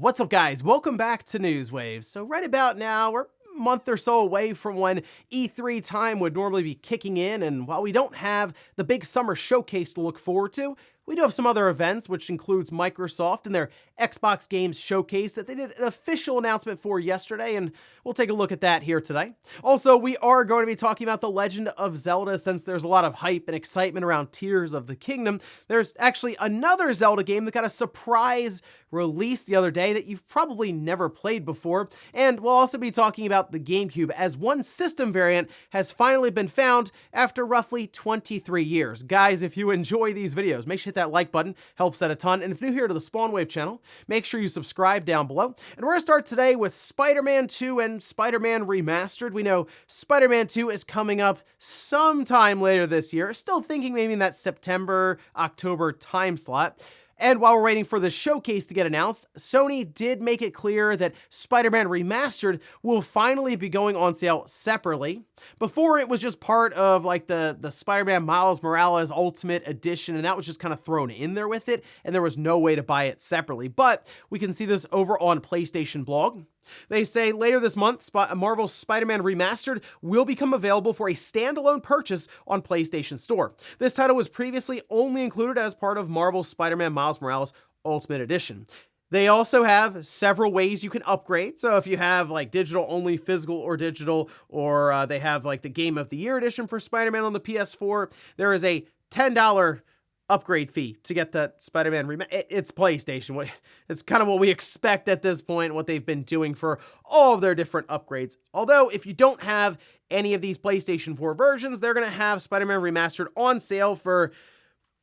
What's up, guys? Welcome back to Newswave. So right about now, we're a month or so away from when E3 time would normally be kicking in, and while we don't have the big summer showcase to look forward to, we do have some other events, which includes Microsoft and their Xbox Games Showcase that they did an official announcement for yesterday, and we'll take a look at that here today. Also, we are going to be talking about The Legend of Zelda, since there's a lot of hype and excitement around Tears of the Kingdom. There's actually another Zelda game that got a surprise release the other day that you've probably never played before, and we'll also be talking about the GameCube, as one system variant has finally been found after roughly 23 years. Guys, if you enjoy these videos, make sure you hit that like button, helps out a ton, and if you're new here to the Spawnwave channel, make sure you subscribe down below. And we're going to start today with Spider-Man 2 and Spider-Man Remastered. We know Spider-Man 2 is coming up sometime later this year, still thinking maybe in that September, October time slot. And while we're waiting for the showcase to get announced, Sony did make it clear that Spider-Man Remastered will finally be going on sale separately. Before, it was just part of like the Spider-Man Miles Morales Ultimate Edition, and that was just kind of thrown in there with it, and there was no way to buy it separately. But we can see this over on PlayStation Blog. They say later this month, Marvel's Spider-Man Remastered will become available for a standalone purchase on PlayStation Store. This title was previously only included as part of Marvel's Spider-Man Miles Morales Ultimate Edition. They also have several ways you can upgrade. So if you have like digital only, physical or digital, or they have like the Game of the Year edition for Spider-Man on the PS4, there is a $10 upgrade fee to get that Spider-Man It's PlayStation. It's kind of what we expect at this point, what they've been doing for all of their different upgrades. Although, if you don't have any of these PlayStation 4 versions, they're going to have Spider-Man Remastered on sale for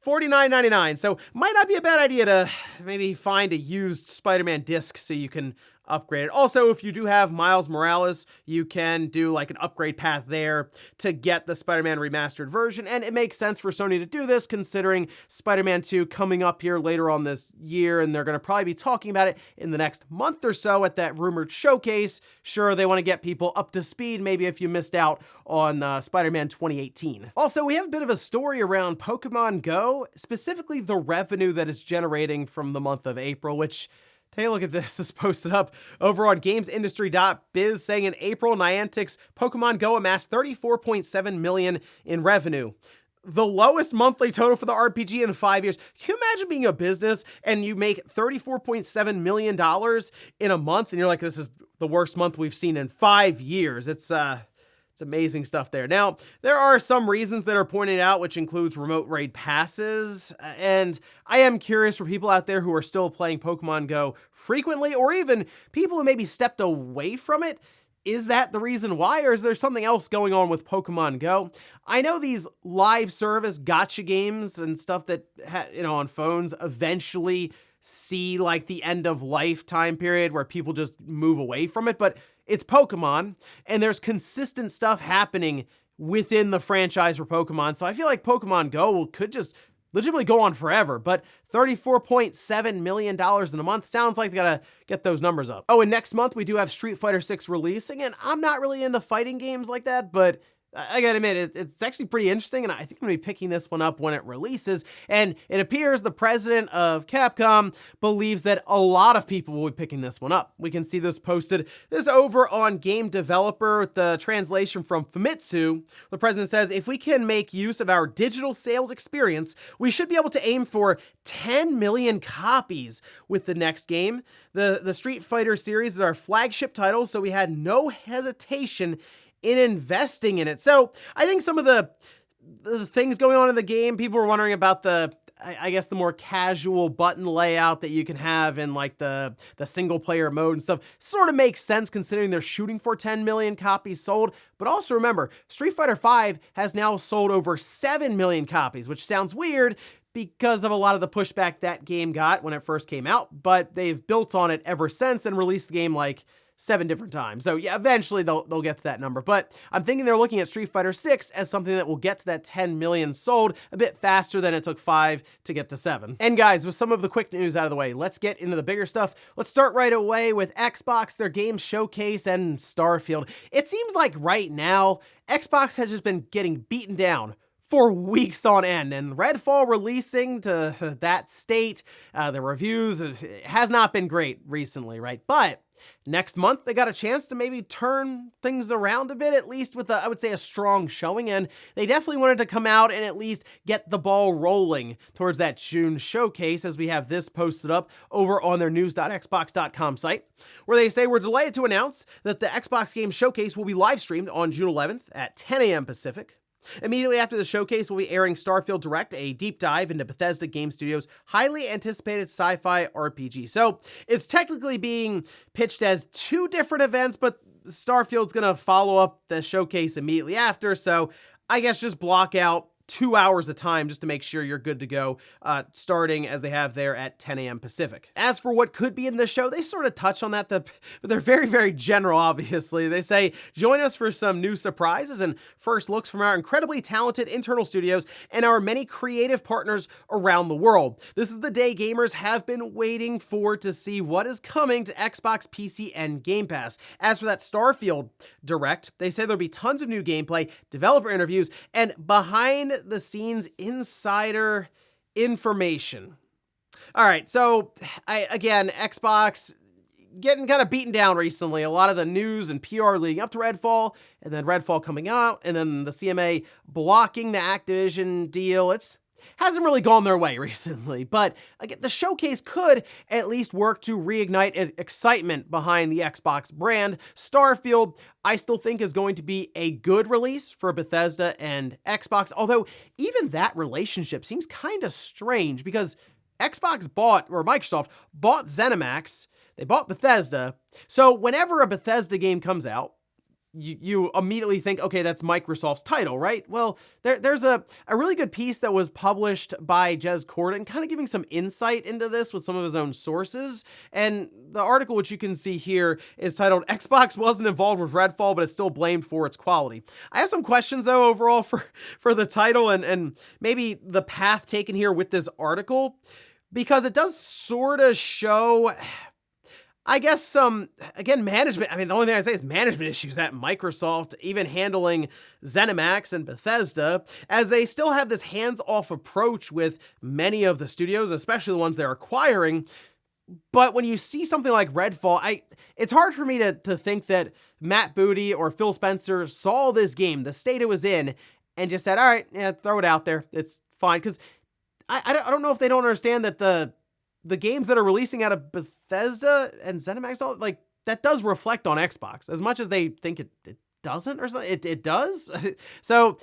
$49.99. So might not be a bad idea to maybe find a used Spider-Man disc so you can upgrade it. Also, if you do have Miles Morales, you can do like an upgrade path there to get the Spider-Man Remastered version, and it makes sense for Sony to do this considering Spider-Man 2 coming up here later on this year, and they're going to probably be talking about it in the next month or so at that rumored showcase. Sure, they want to get people up to speed, maybe if you missed out on Spider-Man 2018. Also, we have a bit of a story around Pokemon Go, specifically the revenue that it's generating from the month of April, which, hey, look at this. This is posted up over on gamesindustry.biz saying in April, Niantic's Pokemon Go amassed $34.7 million in revenue. The lowest monthly total for the RPG in 5 years. Can you imagine being a business and you make $34.7 million in a month and you're like, this is the worst month we've seen in 5 years. It's amazing stuff there. Now, there are some reasons that are pointed out, which includes remote raid passes, and I am curious for people out there who are still playing Pokemon Go frequently, or even people who maybe stepped away from it. Is that the reason why, or is there something else going on with Pokemon Go? I know these live service gacha games and stuff that, on phones eventually see like the end of life time period where people just move away from it, but it's Pokemon, and there's consistent stuff happening within the franchise for Pokemon, so I feel like Pokemon Go could just legitimately go on forever, but $34.7 million in a month sounds like they gotta get those numbers up. Oh, and next month we do have Street Fighter 6 releasing, and I'm not really into fighting games like that, but I gotta admit, it's actually pretty interesting, and I think I'm gonna be picking this one up when it releases, and it appears the president of Capcom believes that a lot of people will be picking this one up. We can see this posted. This is over on Game Developer with the translation from Famitsu. The president says, if we can make use of our digital sales experience, we should be able to aim for 10 million copies with the next game. The Street Fighter series is our flagship title, so we had no hesitation in investing in it. So I think some of the things going on in the game, people were wondering about I guess the more casual button layout that you can have in like the single player mode and stuff sort of makes sense considering they're shooting for 10 million copies sold. But also remember, Street Fighter V has now sold over 7 million copies, which sounds weird because of a lot of the pushback that game got when it first came out, but they've built on it ever since and released the game like 7 different times. So yeah, eventually they'll get to that number, but I'm thinking they're looking at Street Fighter 6 as something that will get to that 10 million sold a bit faster than it took 5 to get to 7. And guys, with some of the quick news out of the way, let's get into the bigger stuff. Let's start right away with Xbox, their game showcase, and Starfield. It seems like right now, Xbox has just been getting beaten down for weeks on end, and Redfall releasing to that state, the reviews, it has not been great recently, right? But next month, they got a chance to maybe turn things around a bit, at least with, I would say, a strong showing, and they definitely wanted to come out and at least get the ball rolling towards that June showcase, as we have this posted up over on their news.xbox.com site, where they say, "We're delighted to announce that the Xbox Game Showcase will be live streamed on June 11th at 10 a.m. Pacific. Immediately after the showcase, we'll be airing Starfield Direct, a deep dive into Bethesda Game Studios' highly anticipated sci-fi RPG." So it's technically being pitched as two different events, but Starfield's going to follow up the showcase immediately after. So I guess just block out 2 hours of time just to make sure you're good to go, starting as they have there at 10 a.m. Pacific. As for what could be in this show, they sort of touch on that, but they're very, very general, obviously. They say, "Join us for some new surprises and first looks from our incredibly talented internal studios and our many creative partners around the world. This is the day gamers have been waiting for to see what is coming to Xbox, PC, and Game Pass." As for that Starfield Direct, they say there'll be tons of new gameplay, developer interviews, and behind the scenes insider information. All right, so again, Xbox getting kind of beaten down recently. A lot of the news and PR leading up to Redfall, and then Redfall coming out, and then the CMA blocking the Activision deal. It's hasn't really gone their way recently, but again, the showcase could at least work to reignite excitement behind the Xbox brand. Starfield, I still think, is going to be a good release for Bethesda and Xbox, although even that relationship seems kind of strange because Xbox Microsoft bought ZeniMax, they bought Bethesda, so whenever a Bethesda game comes out, you immediately think, okay, that's Microsoft's title, right? Well, there's a really good piece that was published by Jez Corden, kind of giving some insight into this with some of his own sources. And the article, which you can see here, is titled, "Xbox wasn't involved with Redfall, but it's still blamed for its quality." I have some questions, though, overall for the title and maybe the path taken here with this article, because it does sort of show, I guess, some, again, management. I mean, the only thing I say is management issues at Microsoft, even handling ZeniMax and Bethesda, as they still have this hands-off approach with many of the studios, especially the ones they're acquiring. But when you see something like Redfall, it's hard for me to think that Matt Booty or Phil Spencer saw this game, the state it was in, and just said, all right, yeah, throw it out there. It's fine. Because I don't know if they don't understand that the games that are releasing out of Bethesda and ZeniMax, like, that does reflect on Xbox as much as they think it doesn't, or something. It does. So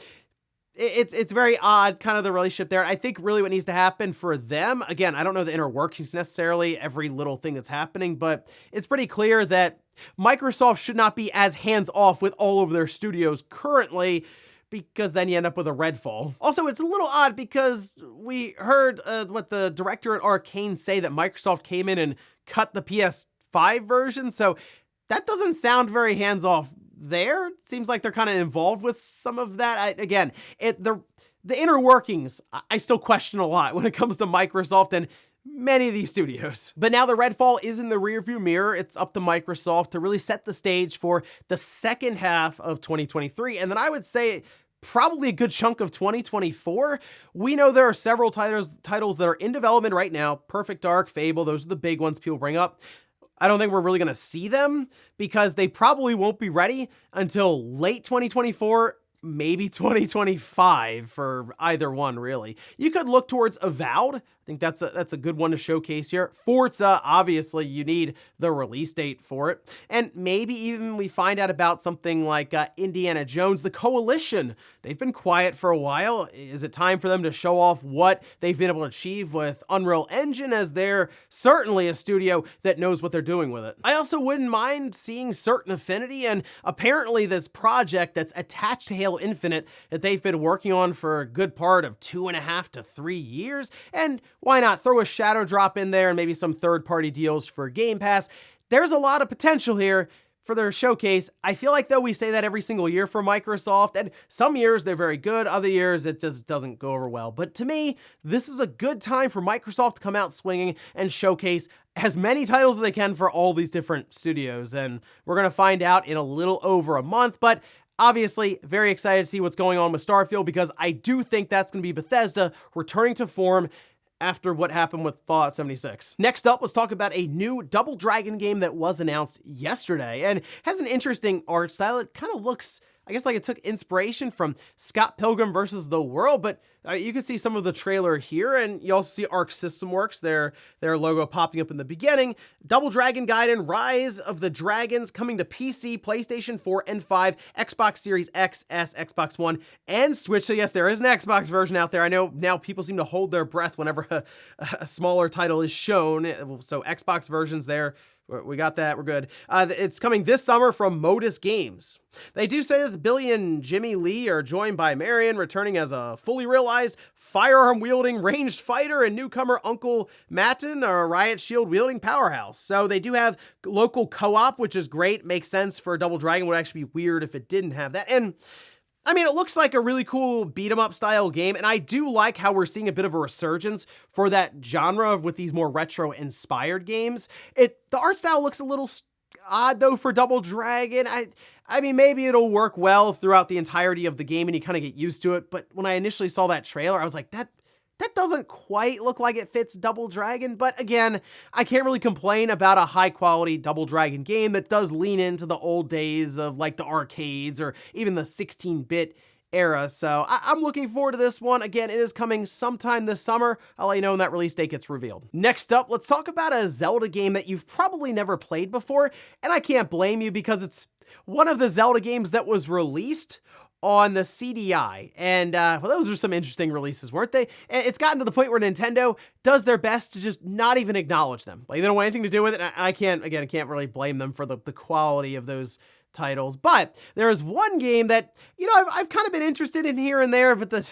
it's very odd, kind of the relationship there. I think really what needs to happen for them, again, I don't know the inner workings necessarily, every little thing that's happening, but it's pretty clear that Microsoft should not be as hands off with all of their studios currently, because then you end up with a Redfall. Also, it's a little odd because we heard what the director at Arcane say, that Microsoft came in and cut the PS5 version, so that doesn't sound very hands-off there. It seems like they're kind of involved with some of that. The inner workings, I still question a lot when it comes to Microsoft and many of these studios. But now the Redfall is in the rearview mirror. It's up to Microsoft to really set the stage for the second half of 2023, and then I would say probably a good chunk of 2024. We know there are several titles that are in development right now. Perfect Dark, Fable, those are the big ones people bring up. I don't think we're really going to see them because they probably won't be ready until late 2024, maybe 2025 for either one, really. You could look towards Avowed. I think that's a good one to showcase here. Forza, obviously, you need the release date for it. And maybe even we find out about something like Indiana Jones, The Coalition. They've been quiet for a while. Is it time for them to show off what they've been able to achieve with Unreal Engine, as they're certainly a studio that knows what they're doing with it? I also wouldn't mind seeing Certain Affinity, and apparently this project that's attached to Halo Infinite that they've been working on for a good part of 2.5 to 3 years. And why not throw a Shadow Drop in there and maybe some third-party deals for Game Pass? There's a lot of potential here for their showcase. I feel like, though, we say that every single year for Microsoft, and some years they're very good, other years it just doesn't go over well. But to me, this is a good time for Microsoft to come out swinging and showcase as many titles as they can for all these different studios. And we're going to find out in a little over a month, but Obviously, very excited to see what's going on with Starfield because I do think that's going to be Bethesda returning to form after what happened with Fallout 76. Next up, let's talk about a new Double Dragon game that was announced yesterday and has an interesting art style. It kind of looks, I guess, like it took inspiration from Scott Pilgrim versus the World, but you can see some of the trailer here, and you also see Arc System Works, their logo popping up in the beginning. Double Dragon Gaiden Rise of the Dragons coming to PC, PlayStation 4 and 5, Xbox Series X, S, Xbox One, and Switch. So yes, there is an Xbox version out there. I know now people seem to hold their breath whenever a smaller title is shown, so Xbox versions there. We got that. We're good. It's coming this summer from Modus Games. They do say that Billy and Jimmy Lee are joined by Marion, returning as a fully realized firearm-wielding ranged fighter, and newcomer Uncle Matin, a riot shield-wielding powerhouse. So they do have local co-op, which is great. Makes sense for Double Dragon. Would actually be weird if it didn't have that. And I mean, it looks like a really cool beat-em-up style game, and I do like how we're seeing a bit of a resurgence for that genre with these more retro-inspired games. The art style looks a little odd, though, for Double Dragon. I mean, maybe it'll work well throughout the entirety of the game, and you kind of get used to it, but when I initially saw that trailer, I was like, that doesn't quite look like it fits Double Dragon, but again, I can't really complain about a high-quality Double Dragon game that does lean into the old days of like the arcades or even the 16-bit era, so I'm looking forward to this one. Again, it is coming sometime this summer. I'll let you know when that release date gets revealed. Next up, let's talk about a Zelda game that you've probably never played before, and I can't blame you because it's one of the Zelda games that was released on the CDI, and well, those are some interesting releases, weren't they? It's gotten to the point where Nintendo does their best to just not even acknowledge them. Like, they don't want anything to do with it. I can't really blame them for the quality of those titles, but there is one game that, you know, I've kind of been interested in here and there, but the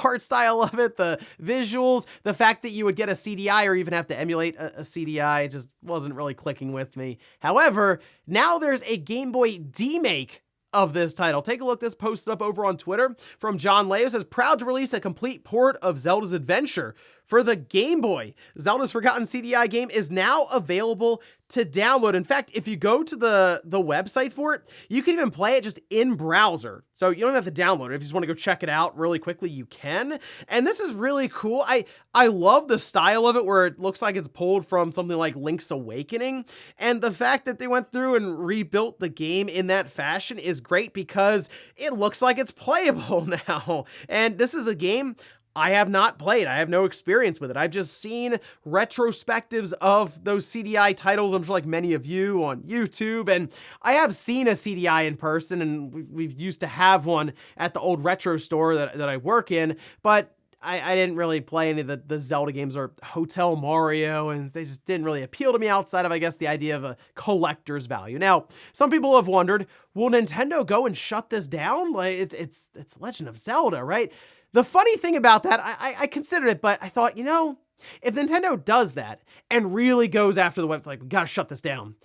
art style of it, the visuals, the fact that you would get a CDI or even have to emulate a CDI just wasn't really clicking with me. However, now there's a Game Boy Demake of this title. Take a look. This posted up over on Twitter from John Leo. Says, proud to release a complete port of Zelda's Adventure for the Game Boy. Zelda's Forgotten CDI game is now available to download. In fact, if you go to the website for it, you can even play it just in browser. So you don't have to download it. If you just want to go check it out really quickly, you can. And this is really cool. I love the style of it where it looks like it's pulled from something like Link's Awakening. And the fact that they went through and rebuilt the game in that fashion is great because it looks like it's playable now. And this is a game I have not played. I have no experience with it. I've just seen retrospectives of those CDI titles, I'm sure like many of you on YouTube, and I have seen a CDI in person, and we've used to have one at the old retro store that I work in, but I didn't really play any of the Zelda games or Hotel Mario, and they just didn't really appeal to me outside of, I guess, the idea of a collector's value. Now, some people have wondered, will Nintendo go and shut this down? Like, it's Legend of Zelda, right? The funny thing about that, I considered it, but I thought, you know, if Nintendo does that and really goes after the web, like, we gotta shut this down,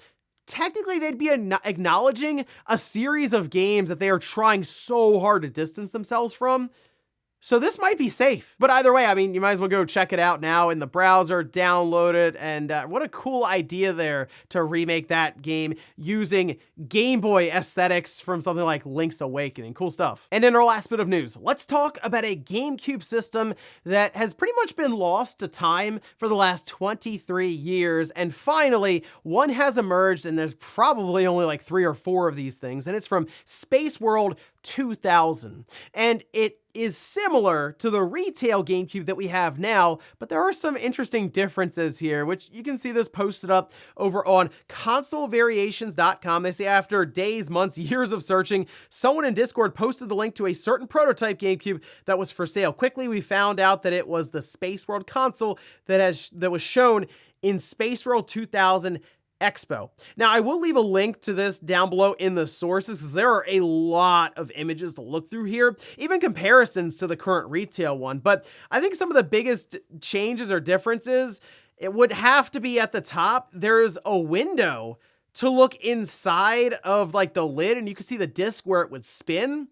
technically they'd be acknowledging a series of games that they are trying so hard to distance themselves from. So this might be safe. But either way, I mean, you might as well go check it out now in the browser, download it, and what a cool idea there to remake that game using Game Boy aesthetics from something like Link's Awakening. Cool stuff. And in our last bit of news, let's talk about a GameCube system that has pretty much been lost to time for the last 23 years, and finally, one has emerged, and there's probably only like 3 or 4 of these things, and it's from Spaceworld 2000. And it is similar to the retail GameCube that we have now, but there are some interesting differences here, which you can see this posted up over on consolevariations.com. They say after days, months, years of searching, someone in Discord posted the link to a certain prototype GameCube that was for sale. Quickly, we found out that it was the Spaceworld console that was shown in Spaceworld 2000 Expo. Now, I will leave a link to this down below in the sources because there are a lot of images to look through here, even comparisons to the current retail one. But I think some of the biggest changes or differences, it would have to be at the top. There's a window to look inside of like the lid, and you can see the disc where it would spin.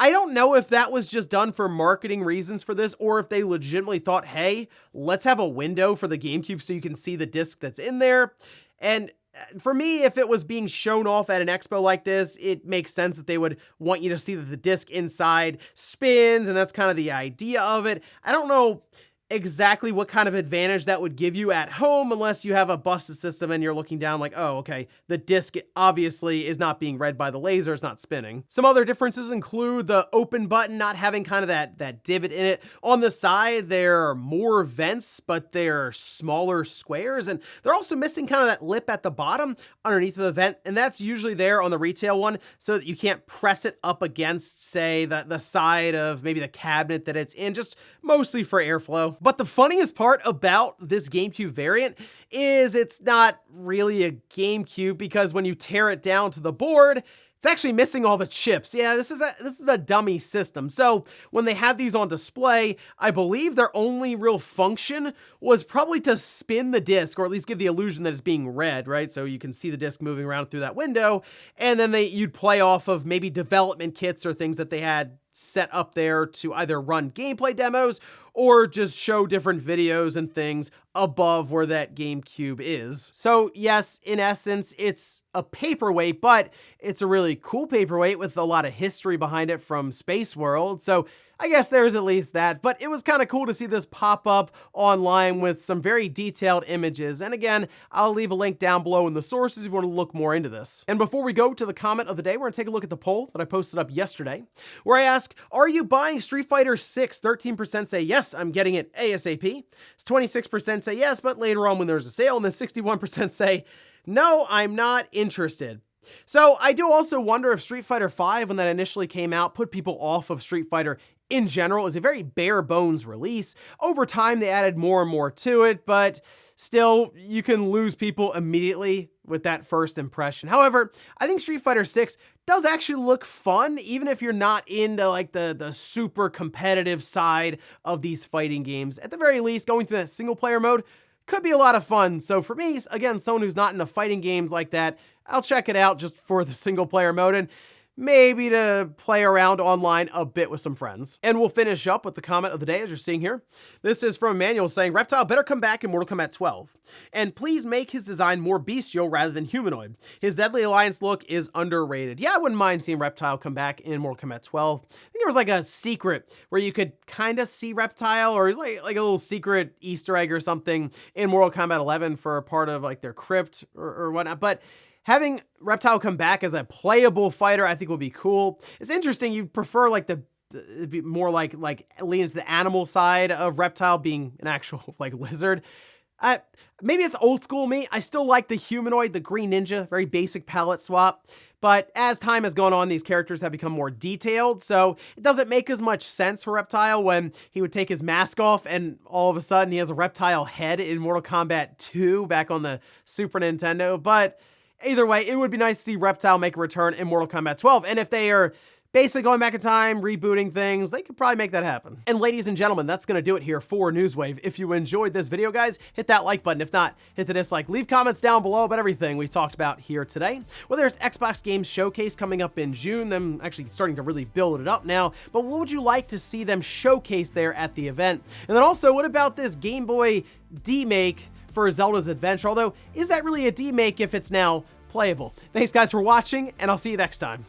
I don't know if that was just done for marketing reasons for this, or if they legitimately thought, hey, let's have a window for the GameCube so you can see the disc that's in there. And For me, if it was being shown off at an expo like this, it makes sense that they would want you to see that the disc inside spins, and that's kind of the idea of it. I don't know exactly what kind of advantage that would give you at home unless you have a busted system and you're looking down like, oh, okay, the disc obviously is not being read by the laser, it's not spinning. Some other differences include the open button not having kind of that divot in it. On the side, there are more vents, but they're smaller squares, and they're also missing kind of that lip at the bottom underneath of the vent, and that's usually there on the retail one so that you can't press it up against, say, the side of maybe the cabinet that it's in, just mostly for airflow. But the funniest part about this GameCube variant is it's not really a GameCube, because when you tear it down to the board, it's actually missing all the chips. Yeah, this is a dummy system. So when they had these on display, I believe their only real function was probably to spin the disc, or at least give the illusion that it's being read, right? So you can see the disc moving around through that window, and then you'd play off of maybe development kits or things that they had set up there to either run gameplay demos or just show different videos and things above where that GameCube is. So yes, in essence, it's a paperweight, but it's a really cool paperweight with a lot of history behind it from Spaceworld. So I guess there's at least that, but it was kind of cool to see this pop up online with some very detailed images. And again, I'll leave a link down below in the sources if you want to look more into this. And before we go to the comment of the day, we're going to take a look at the poll that I posted up yesterday, where I ask, are you buying Street Fighter 6? 13% say yes, I'm getting it ASAP. 26% say yes, but later on when there's a sale, and then 61% say, no, I'm not interested. So I do also wonder if Street Fighter V, when that initially came out, put people off of Street Fighter in general. It was a very bare bones release. Over time, they added more and more to it, but still, you can lose people immediately with that first impression. However, I think Street Fighter 6 does actually look fun, even if you're not into like the super competitive side of these fighting games. At the very least, going through that single player mode could be a lot of fun. So for me, again, someone who's not into fighting games like that, I'll check it out just for the single player mode and maybe to play around online a bit with some friends. And we'll finish up with the comment of the day, as you're seeing here. This is from Emmanuel saying, Reptile better come back in Mortal Kombat 12. And please make his design more bestial rather than humanoid. His Deadly Alliance look is underrated. Yeah, I wouldn't mind seeing Reptile come back in Mortal Kombat 12. I think there was like a secret where you could kind of see Reptile, or he's like a little secret Easter egg or something in Mortal Kombat 11 for a part of like their crypt or whatnot. But having Reptile come back as a playable fighter, I think would be cool. It's interesting. You prefer like it'd be more like lean into the animal side of Reptile being an actual like lizard. Maybe it's old school me. I still like the humanoid, the Green Ninja, very basic palette swap. But as time has gone on, these characters have become more detailed, so it doesn't make as much sense for Reptile when he would take his mask off and all of a sudden he has a reptile head in Mortal Kombat 2 back on the Super Nintendo. But either way, it would be nice to see Reptile make a return in Mortal Kombat 12. And if they are basically going back in time, rebooting things, they could probably make that happen. And ladies and gentlemen, that's going to do it here for Newswave. If you enjoyed this video, guys, hit that like button. If not, hit the dislike. Leave comments down below about everything we talked about here today. Whether it's Xbox Games Showcase coming up in June, them actually starting to really build it up now, but what would you like to see them showcase there at the event? And then also, what about this Game Boy Demake for Zelda's Adventure? Although, is that really a demake if it's now playable? Thanks guys for watching, and I'll see you next time.